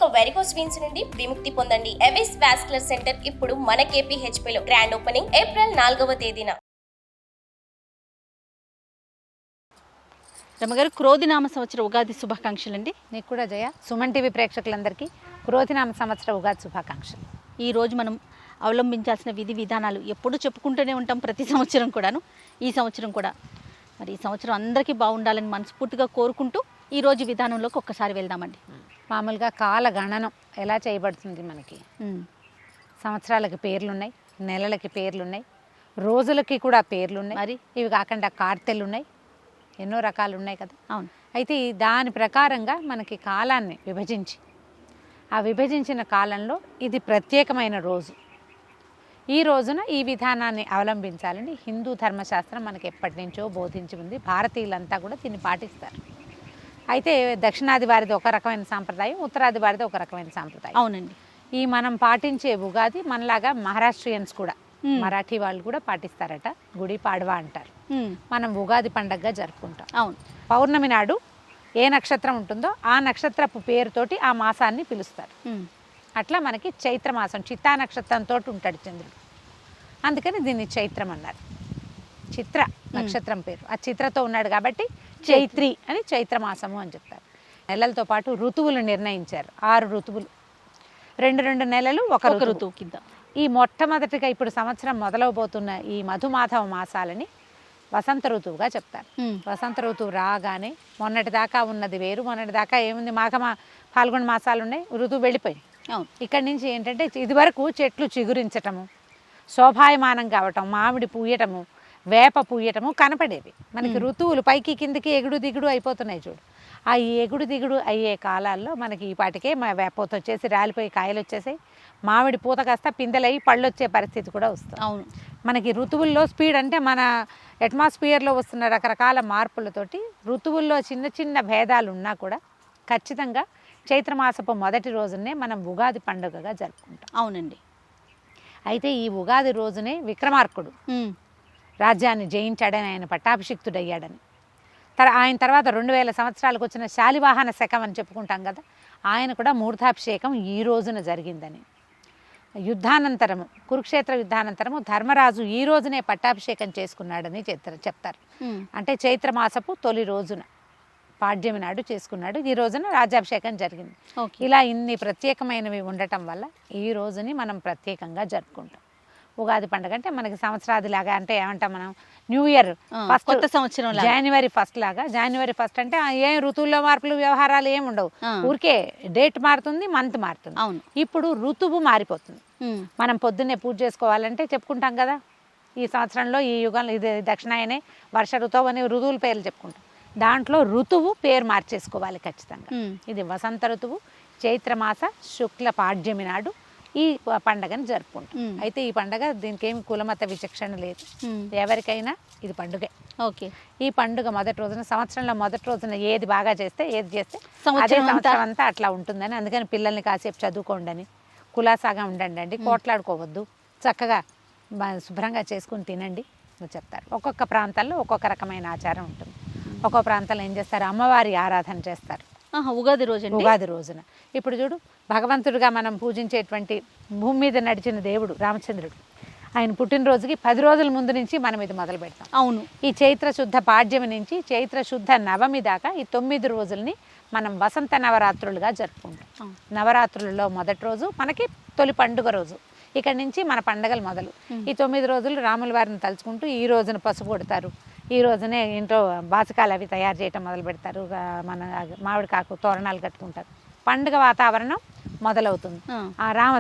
ఇక varicose veins నుండి విముక్తి పొందండి. ఎవిస్ వాస్కులర్ సెంటర్ ఇప్పుడు మన KPHP లో గ్రాండ్ ఓపెనింగ్ ఏప్రిల్ 4వ తేదీన. రమగారు, క్రోధినామ సంవత్సర ఉగాది శుభాకాంక్షలు అండి. నీకు కూడా జయ. సుమన్ టీవీ ప్రేక్షకులందరికీ క్రోధినామ సంవత్సర ఉగాది శుభాకాంక్షలు. ఈరోజు మనం అవలంబించాల్సిన విధి విధానాలు ఎప్పుడూ చెప్పుకుంటూనే ఉంటాం, ప్రతి సంవత్సరం కూడాను. ఈ సంవత్సరం కూడా మరి ఈ సంవత్సరం అందరికీ బాగుండాలని మనస్ఫూర్తిగా కోరుకుంటూ ఈరోజు విధానంలోకి ఒక్కసారి వెళ్దామండి. మామూలుగా కాల గణనం ఎలా చేయబడుతుంది మనకి? సంవత్సరాలకి పేర్లున్నాయి, నెలలకి పేర్లున్నాయి, రోజులకి కూడా పేర్లున్నాయి. మరి ఇవి కాకుండా కార్తెలు ఉన్నాయి, ఎన్నో రకాలు ఉన్నాయి కదా. అవును. అయితే దాని ప్రకారంగా మనకి కాలాన్ని విభజించి, ఆ విభజించిన కాలంలో ఇది ప్రత్యేకమైన రోజు, ఈ రోజున ఈ విధానాన్ని అవలంబించాలని హిందూ ధర్మశాస్త్రం మనకి ఎప్పటి నుంచో బోధించి ఉంది. భారతీయులంతా కూడా దీన్ని పాటిస్తారు. అయితే దక్షిణాది వారిది ఒక రకమైన సాంప్రదాయం, ఉత్తరాది వారిది ఒక రకమైన సాంప్రదాయం. అవునండి. ఈ మనం పాటించే ఉగాది మనలాగా మహారాష్ట్రియన్స్ కూడా, మరాఠీ వాళ్ళు కూడా పాటిస్తారట. గుడి పాడవా అంటారు. మనం ఉగాది పండగగా జరుపుకుంటాం. అవును. పౌర్ణమి నాడు ఏ నక్షత్రం ఉంటుందో ఆ నక్షత్రపు పేరుతోటి ఆ మాసాన్ని పిలుస్తారు. అట్లా మనకి చైత్రమాసం చిత్తా నక్షత్రంతో ఉంటాడు చంద్రుడు, అందుకని దీన్ని చైత్రం అన్నారు. చిత్ర నక్షత్రం పేరు, ఆ చిత్రతో ఉన్నాడు కాబట్టి చైత్రి అని చైత్రమాసము అని చెప్తారు. నెలలతో పాటు ఋతువులు నిర్ణయించారు. 6 ఋతువులు, 2 నెలలు ఒక ఋతువు కింద. ఈ మొట్టమొదటిగా ఇప్పుడు సంవత్సరం మొదలవబోతున్న ఈ మధుమాధవ మాసాలని వసంత ఋతువుగా చెప్తారు. వసంత ఋతువు రాగానే మొన్నటిదాకా ఉన్నది వేరు, మొన్నటిదాకా ఏముంది ఫాల్గుణ మాసాలు ఉన్నాయి, ఋతువు వెళ్ళిపోయింది. ఇక్కడి నుంచి ఏంటంటే ఇదివరకు చెట్లు చిగురించటము, శోభాయమానం కావటం, మామిడి పూయటము, వేప పూయటము కనపడేవి మనకి. ఋతువులు పైకి కిందికి ఎగుడు దిగుడు అయిపోతున్నాయి చూడు. ఆ ఎగుడు దిగుడు అయ్యే కాలాల్లో మనకి ఈ పాటికే వేపూత వచ్చేసి రాలిపోయి కాయలు వచ్చేసాయి, మామిడి పూత కాస్త పిందెలయ్యి పళ్ళు వచ్చే పరిస్థితి కూడా వస్తుంది. అవును. మనకి ఋతువుల్లో స్పీడ్ అంటే మన అట్మాస్ఫియర్లో వస్తున్న రకరకాల మార్పులతోటి ఋతువుల్లో చిన్న చిన్న భేదాలు ఉన్నా కూడా ఖచ్చితంగా చైత్రమాసపు మొదటి రోజునే మనం ఉగాది పండుగగా జరుపుకుంటాం. అవునండి. అయితే ఈ ఉగాది రోజునే విక్రమార్కుడు రాజ్యాన్ని జయించాడని, ఆయన పట్టాభిషిక్తుడయ్యాడని, ఆయన తర్వాత 2000 సంవత్సరాలకు వచ్చిన శాలివాహన శకం అని చెప్పుకుంటాం కదా, ఆయన కూడా మూర్ధాభిషేకం ఈ రోజున జరిగిందని. యుద్ధానంతరము, కురుక్షేత్ర యుద్ధానంతరము ధర్మరాజు ఈ రోజునే పట్టాభిషేకం చేసుకున్నాడని చెప్తారు. అంటే చైత్రమాసపు తొలి రోజున పాడ్యమి నాడు చేసుకున్నాడు. ఈ రోజున రాజ్యాభిషేకం జరిగింది. ఇలా ఇన్ని ప్రత్యేకమైనవి ఉండటం వల్ల ఈ రోజుని మనం ప్రత్యేకంగా జరుపుకుంటాం. ఉగాది పండుగ అంటే మనకి సంవత్సరాది లాగా, అంటే ఏమంటాం మనం, న్యూ ఇయర్ ఫస్ట్, కొత్త సంవత్సరం జనవరి 1 లాగా. జనవరి 1 అంటే ఏం ఋతువుల్లో మార్పులు వ్యవహారాలు ఏమి ఉండవు, ఊరికే డేట్ మారుతుంది, మంత్ మారుతుంది. అవును. ఇప్పుడు ఋతువు మారిపోతుంది. మనం పొద్దున్నే పూజ చేసుకోవాలంటే చెప్పుకుంటాం కదా, ఈ సంవత్సరంలో ఈ యుగంలో ఇది దక్షిణాయనే వర్ష ఋతువు అని ఋతువుల పేర్లు చెప్పుకుంటాం. దాంట్లో ఋతువు పేరు మార్చేసుకోవాలి ఖచ్చితంగా. ఇది వసంత ఋతువు, చైత్రమాస శుక్ల పాడ్యమి నాడు ఈ పండగని జరుపుకుంటాం. అయితే ఈ పండగ దీనికి ఏమి కులమత విచక్షణ లేదు, ఎవరికైనా ఇది పండుగే. ఓకే. ఈ పండుగ మొదటి రోజున, సంవత్సరంలో మొదటి రోజున ఏది బాగా చేస్తే, ఏది చేస్తే అదే సంవత్సరం అంతా అట్లా ఉంటుందని, అందుకని పిల్లల్ని కాసేపు చదువుకోండి అని, కులాసాగా ఉండండి అండి, కోట్లాడుకోవద్దు, చక్కగా శుభ్రంగా చేసుకుని తినండి చెప్తారు. ఒక్కొక్క ప్రాంతాల్లో ఒక్కొక్క రకమైన ఆచారం ఉంటుంది. ఒక్కో ప్రాంతంలో ఏం చేస్తారు, అమ్మవారి ఆరాధన చేస్తారు ఉగాది రోజు. ఉగాది రోజున ఇప్పుడు చూడు, భగవంతుడిగా మనం పూజించేటువంటి భూమి మీద నడిచిన దేవుడు రామచంద్రుడు, ఆయన పుట్టినరోజుకి 10 రోజుల ముందు నుంచి మనం ఇది మొదలు పెడతాం. అవును. ఈ చైత్ర శుద్ధ పాడ్యమి నుంచి చైత్ర శుద్ధ నవమి దాకా ఈ 9 రోజుల్ని మనం వసంత నవరాత్రులుగా జరుపుకుంటాం. నవరాత్రులలో మొదటి రోజు మనకి తొలి పండుగ రోజు. ఇక్కడి నుంచి మన పండగలు మొదలు. ఈ 9 రోజులు రాముల వారిని తలుచుకుంటూ ఈ రోజున పసుపు కొడతారు, ఈ రోజునే ఇంట్లో బాసకాలు అవి తయారు చేయటం మొదలు పెడతారు, మన మామిడికాకు తోరణాలు కట్టుకుంటారు, పండుగ వాతావరణం మొదలవుతుంది.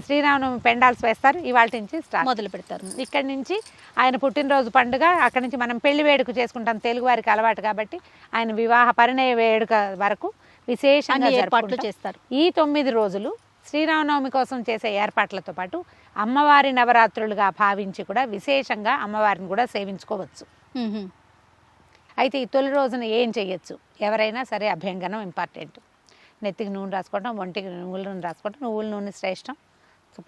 శ్రీరామనవమి పెండాల్స్ వేస్తారు, ఇవాళ నుంచి మొదలు పెడతారు. ఇక్కడి నుంచి ఆయన పుట్టినరోజు పండుగ, అక్కడి నుంచి మనం పెళ్లి వేడుక చేసుకుంటాం, తెలుగు వారికి అలవాటు కాబట్టి ఆయన వివాహ పరిణయ వేడుక వరకు విశేషంగా ఏర్పాట్లు చేస్తారు. ఈ 9 రోజులు శ్రీరామనవమి కోసం చేసే ఏర్పాట్లతో పాటు అమ్మవారి నవరాత్రులుగా భావించి కూడా విశేషంగా అమ్మవారిని కూడా సేవించుకోవచ్చు. అయితే ఈ తొలి రోజున ఏం చేయొచ్చు, ఎవరైనా సరే అభ్యంగనం ఇంపార్టెంట్. నెత్తికి నూనె రాసుకోవటం, ఒంటికి నువ్వుల నూనె రాసుకోవటం, నువ్వుల నూనె శ్రేష్టం.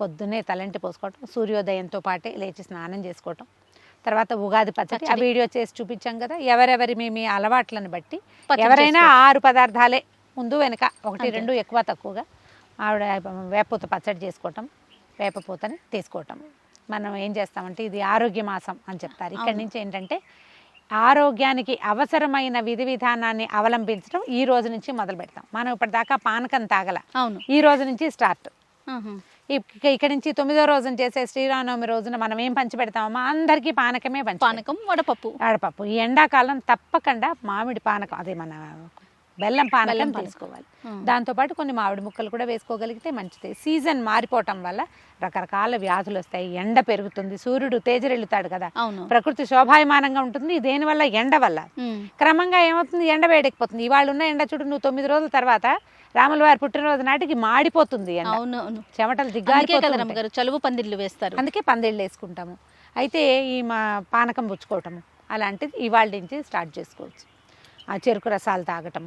పొద్దున్నే తలంటి పోసుకోవటం, సూర్యోదయంతో పాటే లేచి స్నానం చేసుకోవటం, తర్వాత ఉగాది పచ్చడి ఆ వీడియో చేసి చూపించాం కదా. ఎవరెవరి మీ అలవాట్లను బట్టి ఎవరైనా 6 పదార్థాలే ముందు వెనక, 1, 2 ఎక్కువ తక్కువగా ఆవిడ వేపపూత పచ్చడి చేసుకోవటం, వేపపూతని తీసుకోవటం. మనం ఏం చేస్తామంటే ఇది ఆరోగ్య మాసం అని చెప్తారు. ఇక్కడి నుంచి ఏంటంటే ఆరోగ్యానికి అవసరమైన విధి విధానాన్ని అవలంబించడం ఈ రోజు నుంచి మొదలు పెడతాం. మనం ఇప్పటిదాకా పానకం తాగల, అవును. ఈ రోజు నుంచి స్టార్ట్. ఇక్కడి నుంచి 9వ రోజున చేసే శ్రీరామనవమి రోజున మనం ఏం పంచి పెడతామమ్మా? అందరికీ పానకమే పానకం, వడపప్పు. ఈ ఎండాకాలం తప్పకుండా మామిడి పానకం, అదే మన బెల్లం పానకం తీసుకోవాలి. దాంతోపాటు కొన్ని మామిడి ముక్కలు కూడా వేసుకోగలిగితే మంచిది. సీజన్ మారిపోవటం వల్ల రకరకాల వ్యాధులు వస్తాయి, ఎండ పెరుగుతుంది, సూర్యుడు తేజరెళ్తాడు కదా, ప్రకృతి శోభాయమానంగా ఉంటుంది. దేనివల్ల? ఎండ వల్ల. క్రమంగా ఏమవుతుంది? ఎండ వేడెక్కిపోతుంది. ఇవాళ ఉన్న ఎండ చూడు, నువ్వు 9 రోజుల తర్వాత రాముల వారి పుట్టినరోజు నాటికి మాడిపోతుంది ఎండ, చెమటలు దిగ్గారిపోతుంది. చలువు పందిళ్ళు వేస్తారు, అందుకే పందిళ్ళు వేసుకుంటాము. అయితే ఈ మా పానకం పుచ్చుకోవటము అలాంటిది ఇవాళ నుంచి స్టార్ట్ చేసుకోవచ్చు. ఆ చెరుకు రసాలు తాగటం,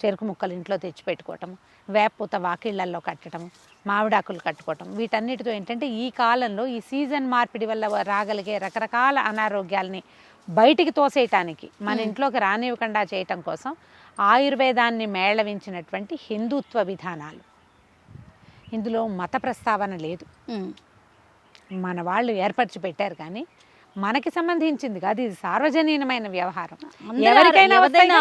చెరుకు ముక్కలు ఇంట్లో తెచ్చి పెట్టుకోవటం, వేపపూత వాకిళ్లల్లో కట్టడం, మామిడాకులు కట్టుకోవటం, వీటన్నిటితో ఏంటంటే ఈ కాలంలో ఈ సీజన్ మార్పిడి వల్ల రాగలిగే రకరకాల అనారోగ్యాలని బయటికి తోసేయటానికి, మన ఇంట్లోకి రానివ్వకుండా చేయటం కోసం ఆయుర్వేదాన్ని మేళవించినటువంటి హిందుత్వ విధానాలు. ఇందులో మత ప్రస్తావన లేదు, మన వాళ్ళు ఏర్పరిచి పెట్టారు. కానీ మనకి సంబంధించింది కాదు, ఇది సార్వజనీనమైన వ్యవహారం. ఎవరికైనా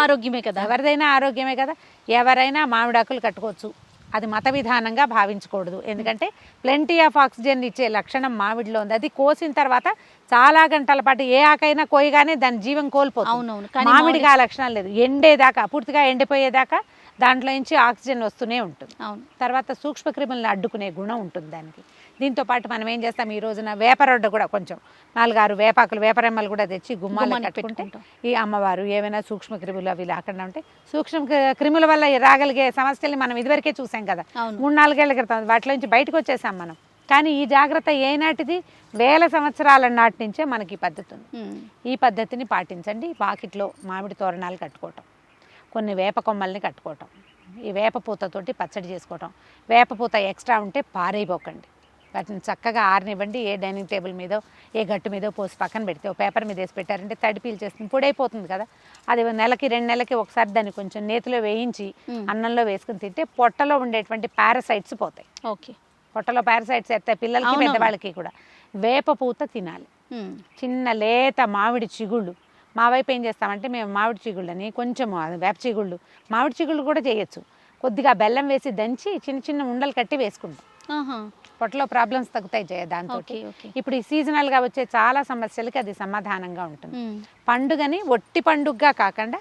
ఆరోగ్యమే కదా, ఎవరిదైనా ఆరోగ్యమే కదా. ఎవరైనా మామిడాకులు కట్టుకోవచ్చు, అది మత విధానంగా భావించకూడదు. ఎందుకంటే ప్లెంటీ ఆఫ్ ఆక్సిజన్ ఇచ్చే లక్షణం మామిడిలో ఉంది. అది కోసిన తర్వాత చాలా గంటల పాటు ఏ ఆకైనా కోయగానే దాని జీవం కోల్పోతుంది. మామిడికి ఆ లక్షణాలు లేదు. ఎండేదాకా, పూర్తిగా ఎండిపోయేదాకా దాంట్లో నుంచి ఆక్సిజన్ వస్తూనే ఉంటుంది. తర్వాత సూక్ష్మక్రిములను అడ్డుకునే గుణం ఉంటుంది దానికి. దీంతో పాటు మనం ఏం చేస్తాం, ఈ రోజున వేపరొడ్డ కూడా కొంచెం 4-6 వేపాకులు, వేపరెమ్మలు కూడా తెచ్చి గుమ్మాలు కట్టుకుంటే ఈ అమ్మవారు ఏమైనా సూక్ష్మక్రిములు అవి లేకుండా ఉంటాయి. సూక్ష్మ క్రిముల వల్ల రాగలిగే సమస్యల్ని మనం ఇదివరకే చూసాం కదా, 3-4 ఏళ్ల క్రితం. వాటిలో నుంచి బయటకు వచ్చేసాం మనం. కానీ ఈ జాగ్రత్త ఏనాటిది? 1000 సంవత్సరాల నాటి నుంచే మనకి ఈ పద్ధతి ఉంది. ఈ పద్ధతిని పాటించండి. వాకిట్లో మామిడి తోరణాలు కట్టుకోవటం, కొన్ని వేప కొమ్మల్ని కట్టుకోవటం, ఈ వేపపూతతోటి పచ్చడి చేసుకోవటం. వేపపూత ఎక్స్ట్రా ఉంటే పారైపోకండి, వాటిని చక్కగా ఆరనివ్వండి. ఏ డైనింగ్ టేబుల్ మీదో ఏ గట్టు మీదో పోసి పక్కన పెడితే, ఓ పేపర్ మీద వేసి పెట్టారంటే తడి పీల్చేస్తుంది, పొడైపోతుంది కదా. అది 1-2 నెలలకి ఒకసారి దాన్ని కొంచెం నేతిలో వేయించి అన్నంలో వేసుకుని తింటే పొట్టలో ఉండేటువంటి పారాసైట్స్ పోతాయి. ఓకే, పొట్టలో పారాసైట్స్ ఎత్తాయి పిల్లలకి, పెద్దవాళ్ళకి కూడా. వేపపూత తినాలి. చిన్న లేత మామిడి చిగుళ్ళు, మా వైపు ఏం చేస్తామంటే మేము మామిడి చిగుళ్ళని కొంచెం వేప చిగుళ్ళు, మామిడి చిగుళ్ళు కూడా చేయొచ్చు, కొద్దిగా బెల్లం వేసి దంచి చిన్న చిన్న ఉండలు కట్టి వేసుకుంటాం. పొట్టలో ప్రాబ్లమ్స్ తగ్గుతాయి దాంతో. ఇప్పుడు ఈ సీజనల్గా వచ్చే చాలా సమస్యలకి అది సమాధానంగా ఉంటుంది. పండుగని ఒట్టి పండుగగా కాకుండా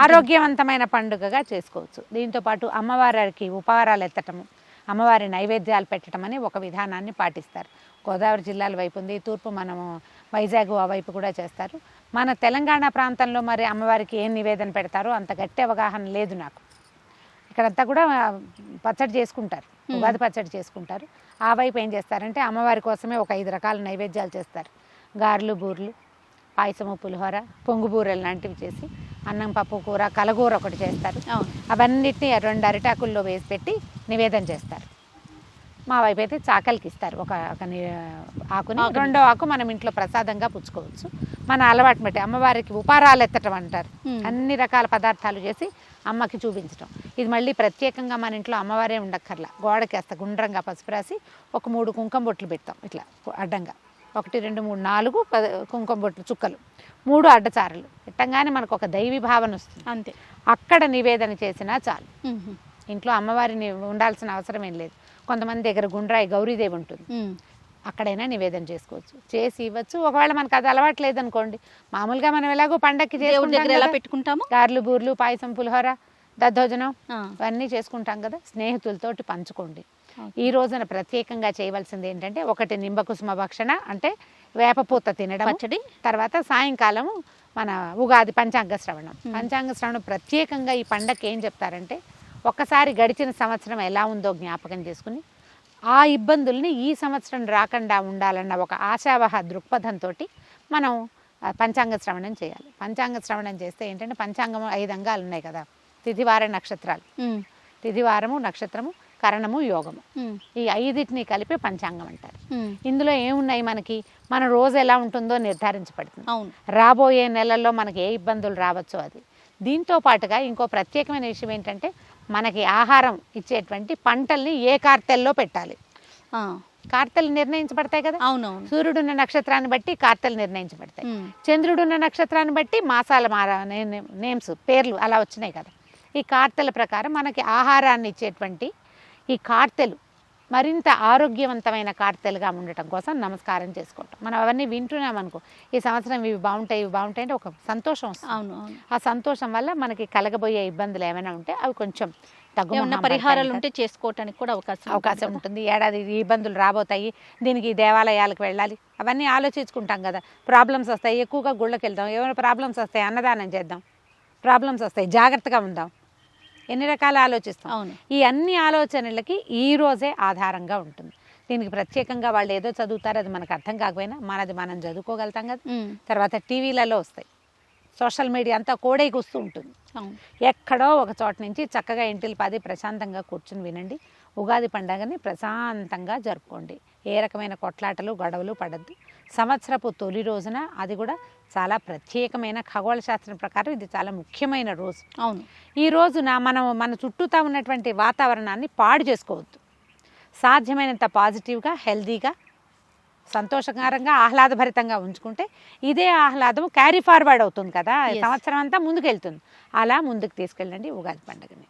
ఆరోగ్యవంతమైన పండుగగా చేసుకోవచ్చు. దీంతో పాటు అమ్మవారికి ఉపహారాలు ఎత్తటము, అమ్మవారి నైవేద్యాలు పెట్టడం అని ఒక విధానాన్ని పాటిస్తారు. గోదావరి జిల్లాల వైపు ఉంది, తూర్పు మనము వైజాగ్ ఆ వైపు కూడా చేస్తారు. మన తెలంగాణ ప్రాంతంలో మరి అమ్మవారికి ఏం నివేదన పెడతారో అంత గట్టి అవగాహన లేదు నాకు. ఇక్కడంతా కూడా పచ్చడి చేసుకుంటారు, ఉగాది పచ్చడి చేసుకుంటారు. ఆ వైపు ఏం చేస్తారంటే అమ్మవారి కోసమే ఒక 5 రకాల నైవేద్యాలు చేస్తారు. గారెలు, బూరెలు, పాయసము, పులిహోర, పొంగు బూరెలు లాంటివి చేసి, అన్నం, పప్పు కూర, కలగూర ఒకటి చేస్తారు. అవన్నిటిని 2 అరిటాకుల్లో వేసి పెట్టి నివేదన చేస్తారు. మా వైపు అయితే చాకలికి ఇస్తారు ఒక ఆకుని, 2వ ఆకు మనం ఇంట్లో ప్రసాదంగా పుచ్చుకోవచ్చు. మన అలవాటు బట్టి అమ్మవారికి ఉపహారాలు ఎత్తటం అంటారు. అన్ని రకాల పదార్థాలు చేసి అమ్మకి చూపించడం. ఇది మళ్ళీ ప్రత్యేకంగా మన ఇంట్లో అమ్మవారే ఉండక్కర్లా, గోడకి వేస్తా గుండ్రంగా పసుపు రాసి ఒక 3 కుంకుమ బొట్లు పెడతాం ఇట్లా అడ్డంగా. 1, 2, 3, 4 కుంకుమ బొట్లు చుక్కలు, 3 అడ్డచారలు పెట్టంగానే మనకు ఒక దైవీ భావన వస్తుంది. అంతే, అక్కడ నివేదన చేసినా చాలు. ఇంట్లో అమ్మవారిని ఉండాల్సిన అవసరం ఏం లేదు. కొంతమంది దగ్గర గుండ్రాయి గౌరీదేవి ఉంటుంది, అక్కడైనా నివేదన చేసుకోవచ్చు, చేసి ఇవ్వచ్చు. ఒకవేళ మనకు అది అలవాటు లేదనుకోండి, మామూలుగా మనం ఎలాగో పండక్కి పెట్టుకుంటాము, గారెలు, బూర్లు, పాయసం, పులిహోర, దద్దోజనం ఇవన్నీ చేసుకుంటాం కదా, స్నేహితులతోటి పంచుకోండి. ఈ రోజున ప్రత్యేకంగా చేయవలసింది ఏంటంటే, 1 నింబకుసుమ భక్షణ అంటే వేపపూత తినడం పచ్చడి. తర్వాత సాయంకాలము మన ఉగాది పంచాంగ శ్రవణం. పంచాంగ శ్రవణం ప్రత్యేకంగా ఈ పండగకి ఏం చెప్తారంటే, ఒక్కసారి గడిచిన సంవత్సరం ఎలా ఉందో జ్ఞాపకం చేసుకుని ఆ ఇబ్బందుల్ని ఈ సంవత్సరం రాకుండా ఉండాలన్న ఒక ఆశావహ దృక్పథంతో మనం పంచాంగ శ్రవణం చేయాలి. పంచాంగ శ్రవణం చేస్తే ఏంటంటే, పంచాంగం 5 అంగాలు ఉన్నాయి కదా, తిథివార నక్షత్రాలు, తిథివారము, నక్షత్రము, కరణము, యోగము, ఈ 5టిని కలిపి పంచాంగం అంటారు. ఇందులో ఏమున్నాయి, మనకి మన రోజు ఎలా ఉంటుందో నిర్ధారించబడుతుంది. రాబోయే నెలల్లో మనకి ఏ ఇబ్బందులు రావచ్చో అది. దీంతో పాటుగా ఇంకో ప్రత్యేకమైన విషయం ఏంటంటే, మనకి ఆహారం ఇచ్చేటువంటి పంటల్ని ఏ కార్తెల్లో పెట్టాలి. కార్తెలు నిర్ణయించబడతాయి కదా. అవునవును. సూర్యుడున్న నక్షత్రాన్ని బట్టి కార్తెలు నిర్ణయించబడతాయి. చంద్రుడున్న నక్షత్రాన్ని బట్టి మాసాల నేమ్స్ పేర్లు అలా వచ్చినాయి కదా. ఈ కార్తెల ప్రకారం మనకి ఆహారాన్ని ఇచ్చేటువంటి ఈ కార్తెలు మరింత ఆరోగ్యవంతమైన కార్తెలుగా ఉండటం కోసం నమస్కారం చేసుకోవటం. మనం అవన్నీ వింటున్నాం అనుకో, ఈ సంవత్సరం ఇవి బాగుంటాయి అంటే ఒక సంతోషం వస్తుంది. అవును. ఆ సంతోషం వల్ల మనకి కలగబోయే ఇబ్బందులు ఏమైనా ఉంటే అవి కొంచెం ఏమన్నా పరిహారాలు ఉంటే చేసుకోవటానికి కూడా అవకాశం ఉంటుంది. ఏడాది ఈ ఇబ్బందులు రాబోతాయి, దీనికి దేవాలయాలకు వెళ్ళాలి, అవన్నీ ఆలోచించుకుంటాం కదా. ప్రాబ్లమ్స్ వస్తాయి, ఎక్కువగా గుళ్ళకి వెళ్దాం, ఏమైనా ప్రాబ్లమ్స్ వస్తాయి అన్నదానం చేద్దాం, ప్రాబ్లమ్స్ వస్తాయి జాగ్రత్తగా ఉందాం, ఎన్ని రకాల ఆలోచిస్తాం. అవును. ఈ అన్ని ఆలోచనలకి ఈ రోజే ఆధారంగా ఉంటుంది. దీనికి ప్రత్యేకంగా వాళ్ళు ఏదో చదువుతారు, అది మనకు అర్థం కాకపోయినా మనది మనం చదువుకోగలుగుతాం కదా. తర్వాత టీవీలలో వస్తాయి, సోషల్ మీడియా అంతా కోడైకి వస్తూ ఉంటుంది. ఎక్కడో ఒక చోట నుంచి చక్కగా ఇంటికి 10 ప్రశాంతంగా కూర్చుని వినండి. ఉగాది పండగని ప్రశాంతంగా జరుపుకోండి. ఏ రకమైన కొట్లాటలు గొడవలు పడద్దు. సంవత్సరపు తొలి రోజున, అది కూడా చాలా ప్రత్యేకమైన ఖగోళ శాస్త్రం ప్రకారం ఇది చాలా ముఖ్యమైన రోజు. అవును. ఈ రోజున మన చుట్టూతా ఉన్నటువంటి వాతావరణాన్ని పాడు చేసుకోవద్దు. సాధ్యమైనంత పాజిటివ్గా, హెల్దీగా, సంతోషకరంగా, ఆహ్లాదభరితంగా ఉంచుకుంటే ఇదే ఆహ్లాదం క్యారీ ఫార్వర్డ్ అవుతుంది కదా, సంవత్సరం అంతా ముందుకెళ్తుంది. అలా ముందుకు తీసుకెళ్ళండి ఉగాది పండుగని.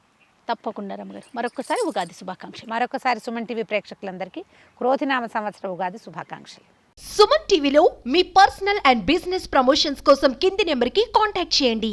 తప్పకుండా రమ్మగారు. మరొకసారి ఉగాది శుభాకాంక్షలు. మరొకసారి సుమన్ టీవీ ప్రేక్షకులందరికీ క్రోధినామ సంవత్సర ఉగాది శుభాకాంక్షలు. సుమన్ టీవీలో మీ పర్సనల్ అండ్ బిజినెస్ ప్రమోషన్స్ కోసం కింది నెంబర్కి కాంటాక్ట్ చేయండి.